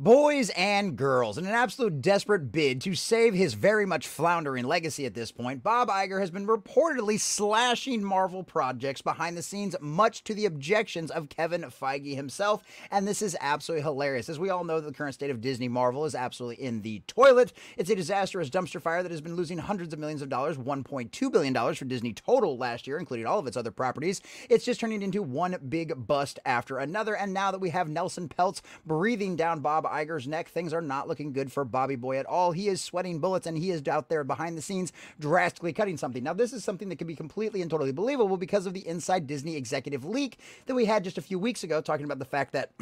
Boys and girls, in an absolute desperate bid to save his very much floundering legacy at this point, Bob Iger has been reportedly slashing Marvel projects behind the scenes, much to the objections of Kevin Feige himself, and this is absolutely hilarious. As we all know, the current state of Disney Marvel is absolutely in the toilet. It's a disastrous dumpster fire that has been losing hundreds of millions of dollars, $1.2 billion for Disney total last year, including all of its other properties. It's just turning into one big bust after another, and now that we have Nelson Peltz breathing down Bob Iger's neck, things are not looking good for Bobby Boy at all. He is sweating bullets, and he is out there behind the scenes drastically cutting something. Now, this is something that can be completely and totally believable because of the Inside Disney executive leak that we had just a few weeks ago, talking about the fact that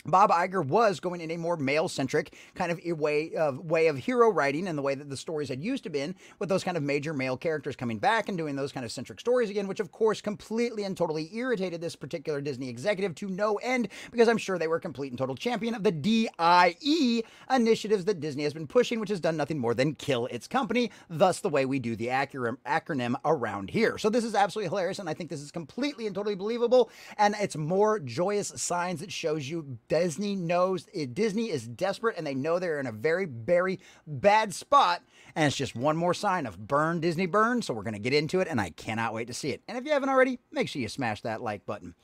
Bob Iger was going in a more male-centric kind of way of hero writing, and the way that the stories had used to been, with those kind of major male characters coming back and doing those kind of centric stories again, which of course completely and totally irritated this particular Disney executive to no end, because I'm sure they were a complete and total champion of the DIE initiatives that Disney has been pushing, which has done nothing more than kill its company, thus the way we do the acronym around here. So this is absolutely hilarious, and I think this is completely and totally believable, and it's more joyous signs that shows you Disney knows Disney is desperate, and they know they're in a very, very bad spot. And it's just one more sign of burn, Disney, burn. So we're going to get into it, and I cannot wait to see it. And if you haven't already, make sure you smash that like button.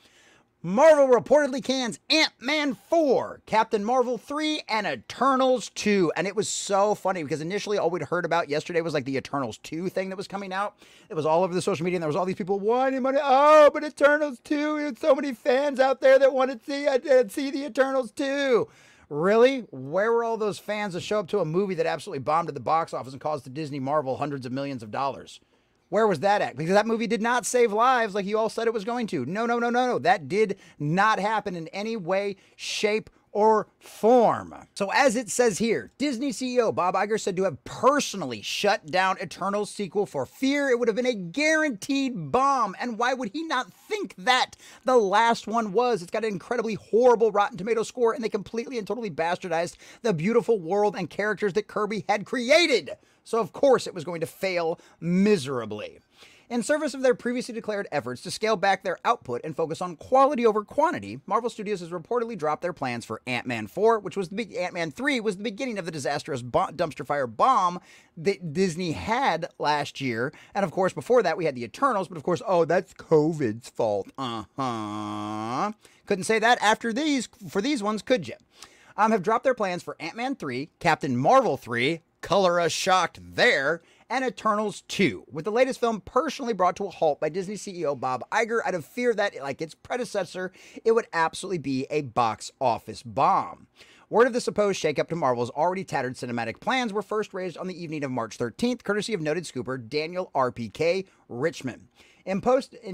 Marvel reportedly cans Ant-Man 4, Captain Marvel 3, and Eternals 2. And it was so funny because initially all we'd heard about yesterday was like the Eternals 2 thing that was coming out. It was all over the social media, and there was all these people wanting money. Oh, but Eternals 2, there's so many fans out there that want to see the Eternals 2. Really? Where were all those fans that show up to a movie that absolutely bombed at the box office and caused the Disney Marvel hundreds of millions of dollars? Where was that at? Because that movie did not save lives like you all said it was going to. No. That did not happen in any way, shape, or form. So as it says here, Disney CEO Bob Iger said to have personally shut down Eternals sequel for fear it would have been a guaranteed bomb. And why would he not think that? The last one was. It's got an incredibly horrible Rotten Tomato score, and they completely and totally bastardized the beautiful world and characters that Kirby had created. So of course it was going to fail miserably. In service of their previously declared efforts to scale back their output and focus on quality over quantity, Marvel Studios has reportedly dropped their plans for Ant-Man 4, which was Ant-Man 3 was the beginning of the disastrous dumpster fire bomb that Disney had last year. And of course, before that, we had the Eternals, but of course, oh, that's COVID's fault. Couldn't say that for these ones, could you? Have dropped their plans for Ant-Man 3, Captain Marvel 3, color us shocked there, and Eternals 2, with the latest film personally brought to a halt by Disney CEO Bob Iger out of fear that, like its predecessor, it would absolutely be a box office bomb. Word of the supposed shakeup to Marvel's already tattered cinematic plans were first raised on the evening of March 13th, courtesy of noted scooper Daniel RPK Richmond. In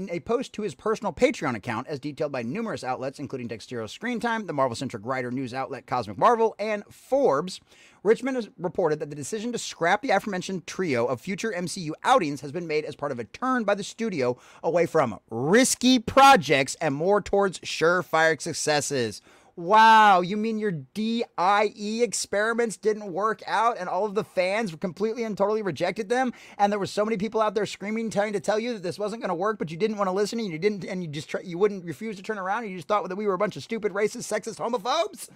a post to his personal Patreon account, as detailed by numerous outlets, including Dextero's Screen Time, the Marvel-centric writer news outlet Cosmic Marvel, and Forbes, Richmond has reported that the decision to scrap the aforementioned trio of future MCU outings has been made as part of a turn by the studio away from risky projects and more towards surefire successes. Wow, you mean your DIE experiments didn't work out and all of the fans completely and totally rejected them, and there were so many people out there screaming, trying to tell you that this wasn't going to work, but you didn't want to listen, and you wouldn't refuse to turn around, and you just thought that we were a bunch of stupid, racist, sexist homophobes?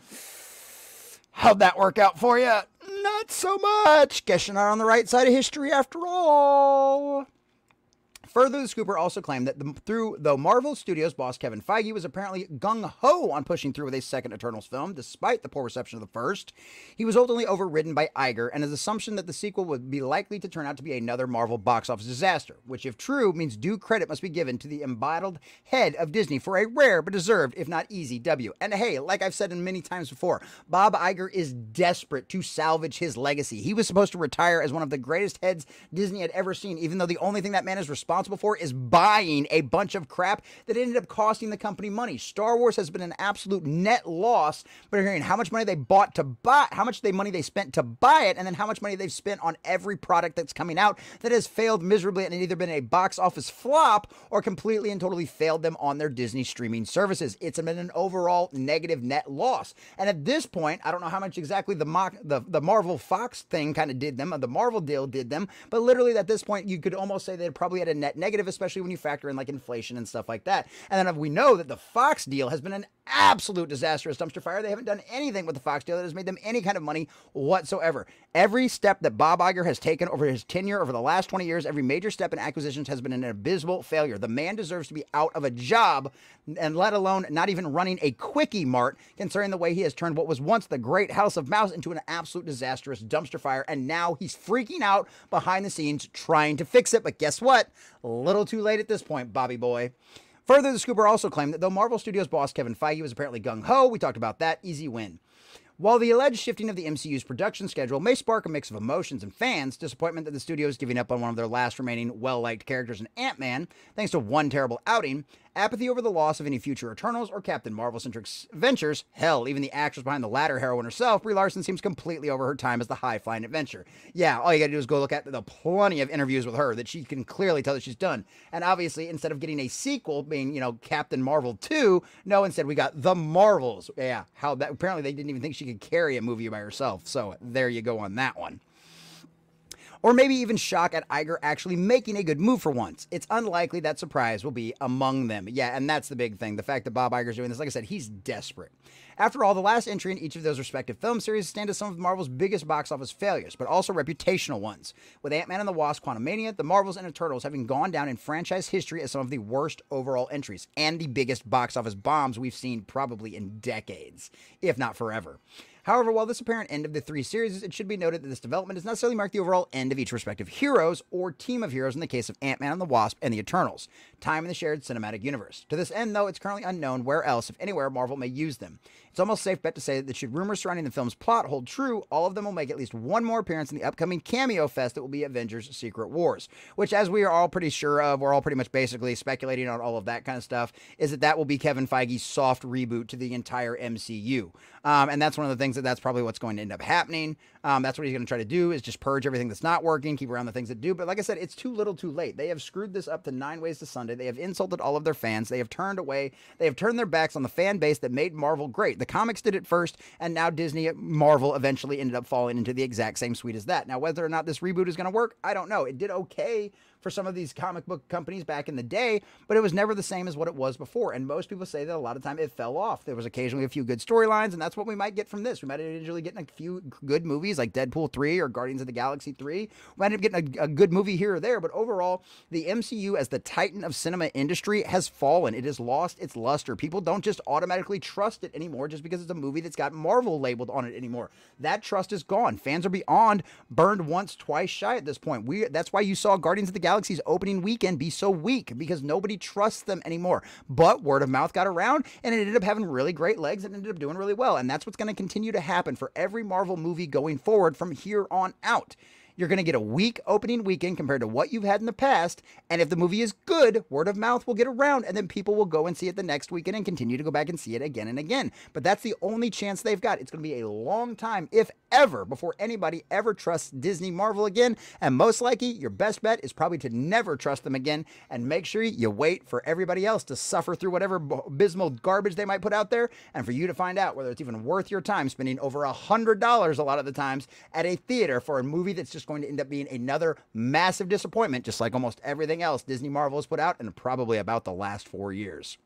How'd that work out for you? Not so much. Guess you're not on the right side of history after all. Further, the scooper also claimed that though Marvel Studios boss Kevin Feige was apparently gung-ho on pushing through with a second Eternals film, despite the poor reception of the first, he was ultimately overridden by Iger and his assumption that the sequel would be likely to turn out to be another Marvel box office disaster, which, if true, means due credit must be given to the embodied head of Disney for a rare but deserved, if not easy, W. And hey, like I've said many times before, Bob Iger is desperate to salvage his legacy. He was supposed to retire as one of the greatest heads Disney had ever seen, even though the only thing that man is responsible for is buying a bunch of crap that ended up costing the company money. Star Wars has been an absolute net loss, but hearing how much money they bought to buy, how much money they spent to buy it, and then how much money they've spent on every product that's coming out that has failed miserably and either been a box office flop or completely and totally failed them on their Disney streaming services. It's been an overall negative net loss. And at this point, I don't know how much exactly the Marvel Fox thing kind of did them, or the Marvel deal did them, but literally at this point, you could almost say they probably had a net negative, especially when you factor in like inflation and stuff like that. And then we know that the Fox deal has been an absolute disastrous dumpster fire. They haven't done anything with the Fox deal that has made them any kind of money whatsoever. Every step that Bob Iger has taken over his tenure over the last 20 years, every major step in acquisitions has been an abysmal failure. The man deserves to be out of a job, and let alone not even running a quickie mart, considering the way he has turned what was once the great House of Mouse into an absolute disastrous dumpster fire, and now he's freaking out behind the scenes trying to fix it. But guess what? A little too late at this point, Bobby boy. Further, the scooper also claimed that though Marvel Studios boss Kevin Feige was apparently gung-ho, we talked about that, easy win. While the alleged shifting of the MCU's production schedule may spark a mix of emotions and fans, disappointment that the studio is giving up on one of their last remaining well-liked characters in Ant-Man, thanks to one terrible outing, apathy over the loss of any future Eternals or Captain Marvel-centric ventures, hell, even the actress behind the latter heroine herself, Brie Larson, seems completely over her time as the high-flying adventure. Yeah, all you gotta do is go look at the plenty of interviews with her that she can clearly tell that she's done. And obviously, instead of getting a sequel being, Captain Marvel 2, no, instead we got The Marvels. Yeah, how that, apparently they didn't even think she could carry a movie by herself. So there you go on that one. Or maybe even shock at Iger actually making a good move for once. It's unlikely that surprise will be among them. Yeah, and that's the big thing. The fact that Bob Iger's doing this, like I said, he's desperate. After all, the last entry in each of those respective film series stand as some of Marvel's biggest box office failures, but also reputational ones. With Ant-Man and the Wasp: Quantumania, the Marvels, and Eternals having gone down in franchise history as some of the worst overall entries, and the biggest box office bombs we've seen probably in decades, if not forever. However, while this apparent end of the three series, it should be noted that this development does not necessarily mark the overall end of each respective heroes or team of heroes in the case of Ant-Man and the Wasp and the Eternals, time in the shared cinematic universe. To this end, though, it's currently unknown where else, if anywhere, Marvel may use them. It's almost safe bet to say that should rumors surrounding the film's plot hold true, all of them will make at least one more appearance in the upcoming cameo fest that will be Avengers Secret Wars, which, as we are all pretty sure of, we're all pretty much basically speculating on all of that kind of stuff, is that will be Kevin Feige's soft reboot to the entire MCU. And that's one of the things that's probably what's going to end up happening. That's what he's going to try to do, is just purge everything that's not working, keep around the things that do. But like I said, it's too little too late. They have screwed this up to 9 ways to Sunday. They have insulted all of their fans. They have turned their backs on the fan base that made Marvel great. The comics did it first, and now Disney, Marvel eventually ended up falling into the exact same suite as that. Now, whether or not this reboot is going to work, I don't know. It did okay for some of these comic book companies back in the day, but it was never the same as what it was before. And most people say that a lot of time it fell off. There was occasionally a few good storylines, and that's what we might get from this. We might eventually get a few good movies like Deadpool 3 or Guardians of the Galaxy 3. We might end up getting a good movie here or there, but overall, the MCU as the titan of cinema industry has fallen. It has lost its luster. People don't just automatically trust it anymore just because it's a movie that's got Marvel labeled on it anymore. That trust is gone. Fans are beyond burned once, twice shy at this point. That's why you saw Guardians of the Galaxy's opening weekend be so weak, because nobody trusts them anymore. But word of mouth got around, and it ended up having really great legs and ended up doing really well. And that's what's going to continue to happen for every Marvel movie going forward from here on out. You're going to get a weak opening weekend compared to what you've had in the past, and if the movie is good, word of mouth will get around, and then people will go and see it the next weekend and continue to go back and see it again and again. But that's the only chance they've got. It's going to be a long time, if ever, before anybody ever trusts Disney Marvel again, and most likely, your best bet is probably to never trust them again, and make sure you wait for everybody else to suffer through whatever abysmal garbage they might put out there, and for you to find out whether it's even worth your time spending over $100 a lot of the times at a theater for a movie that's just going to end up being another massive disappointment, just like almost everything else Disney Marvel has put out in probably about the last 4 years.